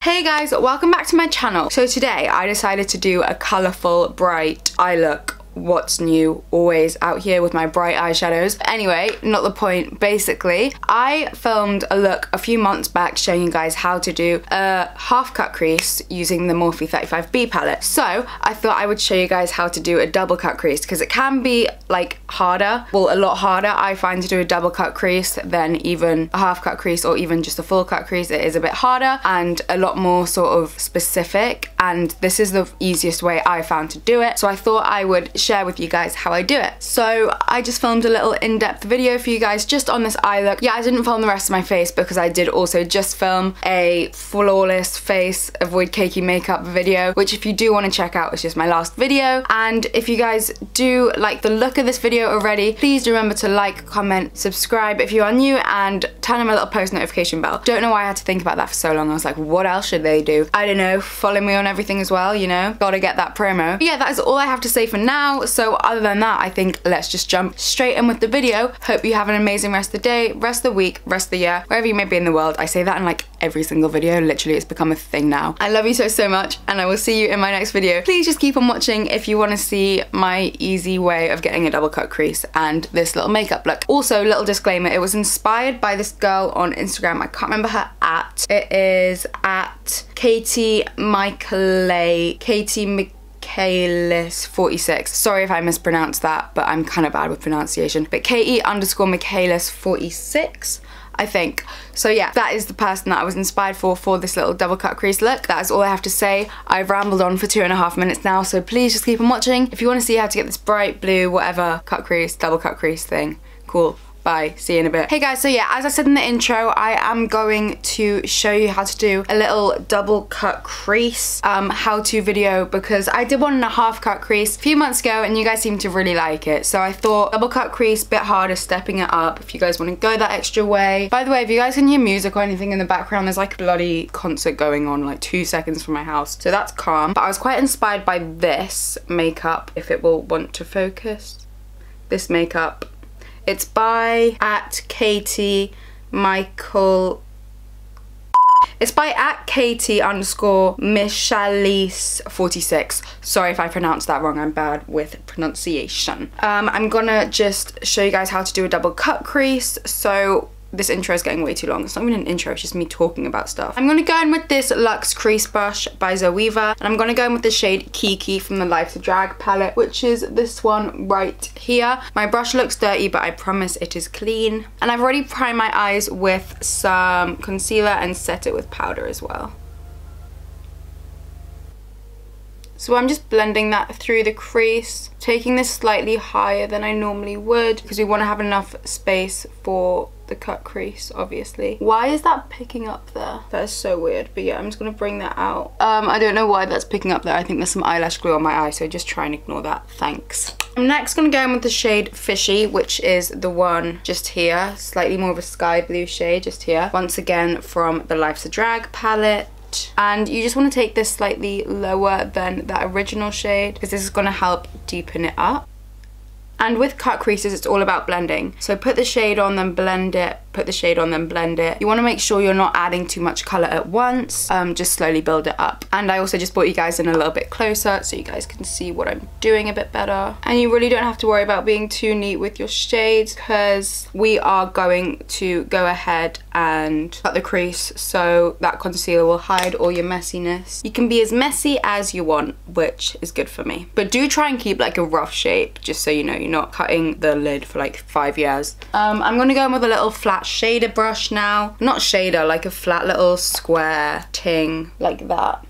Hey guys, welcome back to my channel. So today I decided to do a colourful, bright eye look. What's new? Always out here with my bright eyeshadows. Anyway, not the point. Basically, I filmed a look a few months back showing you guys how to do a half cut crease using the Morphe 35B palette. So I thought I would show you guys how to do a double cut crease because it can be like harder, well a lot harder I find to do a double cut crease than even a half cut crease or even just a full cut crease. It is a bit harder and a lot more sort of specific, and this is the easiest way I found to do it. So I thought I would share with you guys how I do it. So I just filmed a little in-depth video for you guys just on this eye look. Yeah, I didn't film the rest of my face because I did also just film a flawless face avoid cakey makeup video, which if you do want to check out, it's just my last video. And if you guys do like the look of this video already, please remember to like, comment, subscribe if you are new, and turn on my little post notification bell. Don't know why I had to think about that for so long. I was like, what else should they do? I don't know, follow me on everything as well, you know, gotta get that promo. But yeah, that is all I have to say for now. So other than that, I think let's just jump straight in with the video. Hope you have an amazing rest of the day, rest of the week, rest of the year, wherever you may be in the world. I say that in like every single video. Literally, it's become a thing now. I love you so much, and I will see you in my next video. Please just keep on watching if you want to see my easy way of getting a double cut crease and this little makeup look. Also, little disclaimer, it was inspired by this girl on Instagram. I can't remember her at. It is at Katie Michaelis 46. Sorry if I mispronounced that, but I'm kind of bad with pronunciation. But Katie_Michaelis 46, I think. So yeah, that is the person that I was inspired for this little double cut crease look. That is all I have to say. I've rambled on for 2.5 minutes now, so please just keep on watching if you want to see how to get this bright blue, whatever, cut crease, double cut crease thing. Cool. Bye, see you in a bit. Hey guys, so yeah, as I said in the intro, I am going to show you how to do a little double cut crease how-to video, because I did one in a half cut crease a few months ago and you guys seem to really like it. So I thought double cut crease, bit harder, stepping it up if you guys want to go that extra way. By the way, if you guys can hear music or anything in the background, there's like a bloody concert going on like 2 seconds from my house. So that's calm. But I was quite inspired by this makeup, if it will want to focus. This makeup. It's by Katie Michael. It's by Katie_Michaelis 46. Sorry if I pronounced that wrong, I'm bad with pronunciation. I'm gonna just show you guys how to do a double cut crease. So this intro is getting way too long. It's not even an intro, it's just me talking about stuff. I'm gonna go in with this Luxe Crease brush by Zoeva, and I'm gonna go in with the shade Kiki from the Life's a Drag palette, which is this one right here. My brush looks dirty, but I promise it is clean. And I've already primed my eyes with some concealer and set it with powder as well. So I'm just blending that through the crease, taking this slightly higher than I normally would because we want to have enough space for the cut crease, obviously. Why is that picking up there? That is so weird, but yeah, I'm just gonna bring that out. I don't know why that's picking up there. I think there's some eyelash glue on my eye, so just try and ignore that, thanks. I'm next gonna go in with the shade Fishy, which is the one just here, slightly more of a sky blue shade just here. Once again from the Life's a Drag palette. And you just want to take this slightly lower than that original shade because this is going to help deepen it up. And with cut creases, it's all about blending. So put the shade on, then blend it, put the shade on, then blend it. You want to make sure you're not adding too much color at once, just slowly build it up. And I also just brought you guys in a little bit closer so you guys can see what I'm doing a bit better. And you really don't have to worry about being too neat with your shades because we are going to go ahead and cut the crease so that concealer will hide all your messiness. You can be as messy as you want, which is good for me. But do try and keep like a rough shape, just so you know you're not cutting the lid for like 5 years. I'm gonna go in with a little flat shader brush now. Not shader, like a flat little square ting like that.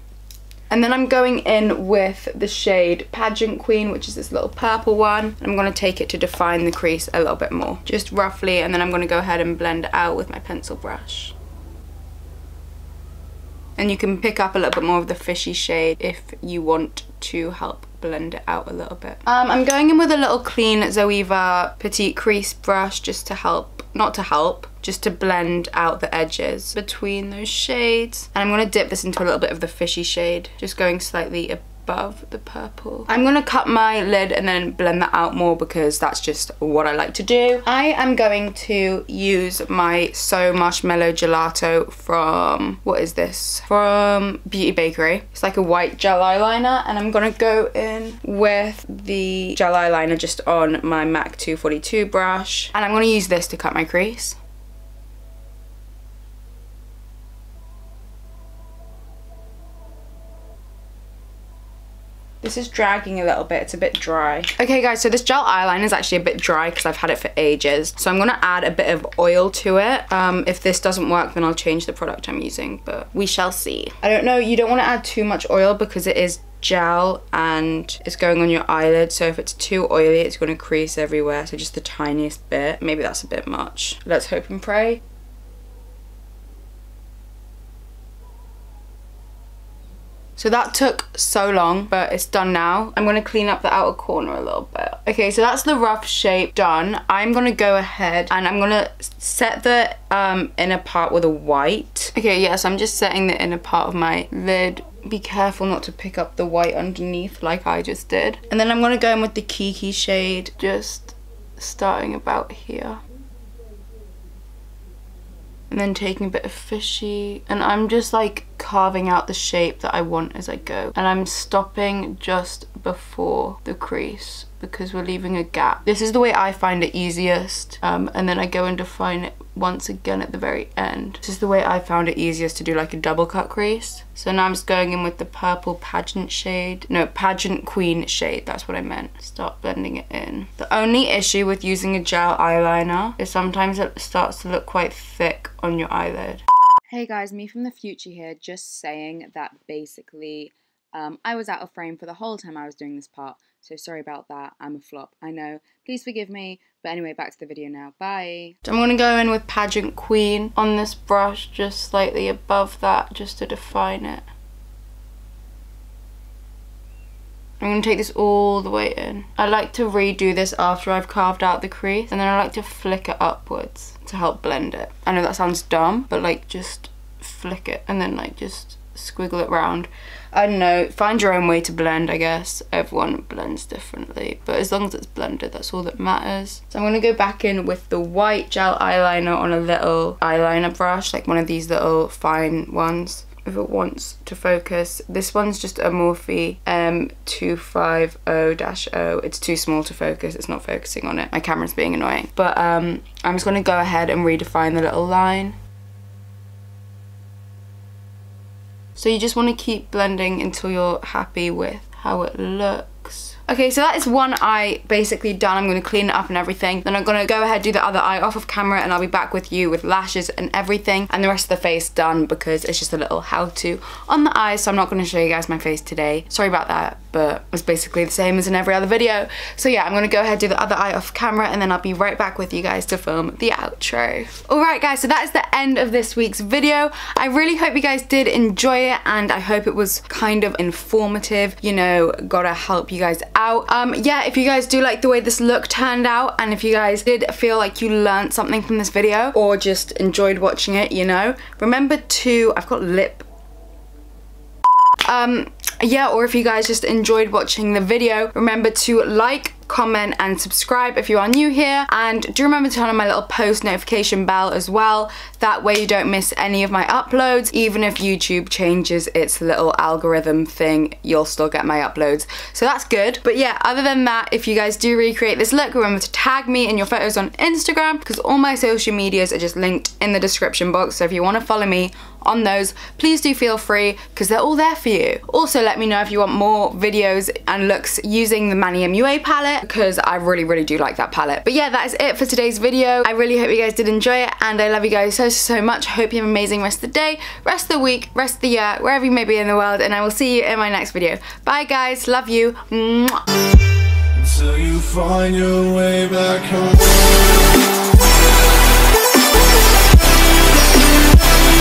And then I'm going in with the shade Pageant Queen, which is this little purple one. I'm going to take it to define the crease a little bit more, just roughly, and then I'm going to go ahead and blend it out with my pencil brush. And you can pick up a little bit more of the fishy shade if you want to help blend it out a little bit. I'm going in with a little clean Zoeva Petite Crease brush just to help, not to help, just to blend out the edges between those shades. And I'm going to dip this into a little bit of the fishy shade, just going slightly above the purple. I'm gonna cut my lid and then blend that out more because that's just what I like to do. I am going to use my So Marshmallow Gelato from, what is this? From Beauty Bakery. It's like a white gel eyeliner, and I'm gonna go in with the gel eyeliner just on my MAC 242 brush. And I'm gonna use this to cut my crease. This is dragging a little bit, it's a bit dry. Okay guys, so this gel eyeliner is actually a bit dry because I've had it for ages. So I'm gonna add a bit of oil to it. If this doesn't work, then I'll change the product I'm using, but we shall see. I don't know, you don't wanna add too much oil because it is gel and it's going on your eyelid. So if it's too oily, it's gonna crease everywhere. So just the tiniest bit. Maybe that's a bit much. Let's hope and pray. So that took so long, but it's done now. I'm gonna clean up the outer corner a little bit. Okay, so that's the rough shape done. I'm gonna go ahead and I'm gonna set the inner part with a white. Okay, yes, I'm just setting the inner part of my lid. Be careful not to pick up the white underneath like I just did. And then I'm gonna go in with the Kiki shade, just starting about here. And then taking a bit of fishy, and I'm just like carving out the shape that I want as I go. And I'm stopping just before the crease because we're leaving a gap. This is the way I find it easiest, and then I go and define it once again at the very end. This is the way I found it easiest to do like a double cut crease. So now I'm just going in with the purple pageant shade. No, pageant queen shade, that's what I meant. Start blending it in. The only issue with using a gel eyeliner is sometimes it starts to look quite thick on your eyelid. Hey guys, me from the future here, just saying that basically I was out of frame for the whole time I was doing this part. So sorry about that, I'm a flop, I know. Please forgive me. But anyway, back to the video now, bye. So I'm gonna go in with Pageant Queen on this brush, just slightly above that, just to define it. I'm gonna take this all the way in. I like to redo this after I've carved out the crease, and then I like to flick it upwards to help blend it. I know that sounds dumb, but like just flick it and then like just squiggle it round. I don't know, find your own way to blend, I guess. Everyone blends differently, but as long as it's blended, that's all that matters. So I'm gonna go back in with the white gel eyeliner on a little eyeliner brush, like one of these little fine ones, if it wants to focus. This one's just a Morphe M250-0. It's too small to focus, it's not focusing on it. My camera's being annoying. But I'm just gonna go ahead and redefine the little line. So you just want to keep blending until you're happy with how it looks. Okay, so that is one eye basically done. I'm going to clean it up and everything. Then I'm going to go ahead and do the other eye off of camera, and I'll be back with you with lashes and everything. And the rest of the face done because it's just a little how-to on the eyes. So I'm not going to show you guys my face today. Sorry about that, but it's basically the same as in every other video. So yeah, I'm going to go ahead and do the other eye off camera, and then I'll be right back with you guys to film the outro. Alright guys, so that is the end of this week's video. I really hope you guys did enjoy it, and I hope it was kind of informative, you know, gotta help you guys out. Yeah, if you guys do like the way this look turned out, and if you guys did feel like you learned something from this video or just enjoyed watching it, you know, remember to, I've got lip, yeah, or if you guys just enjoyed watching the video, remember to like, comment and subscribe if you are new here, and do remember to turn on my little post notification bell as well. That way you don't miss any of my uploads. Even if YouTube changes its little algorithm thing, you'll still get my uploads, so that's good. But yeah, other than that, if you guys do recreate this look, remember to tag me in your photos on Instagram, because all my social medias are just linked in the description box. So if you want to follow me on those, please do feel free, because they're all there for you. Also, let me know if you want more videos and looks using the Manny MUA palette, because I really do like that palette. But yeah, that is it for today's video. I really hope you guys did enjoy it, and I love you guys so much. Hope you have an amazing rest of the day, rest of the week, rest of the year, wherever you may be in the world, and I will see you in my next video. Bye guys, love you. Mwah. Until you find your way back home.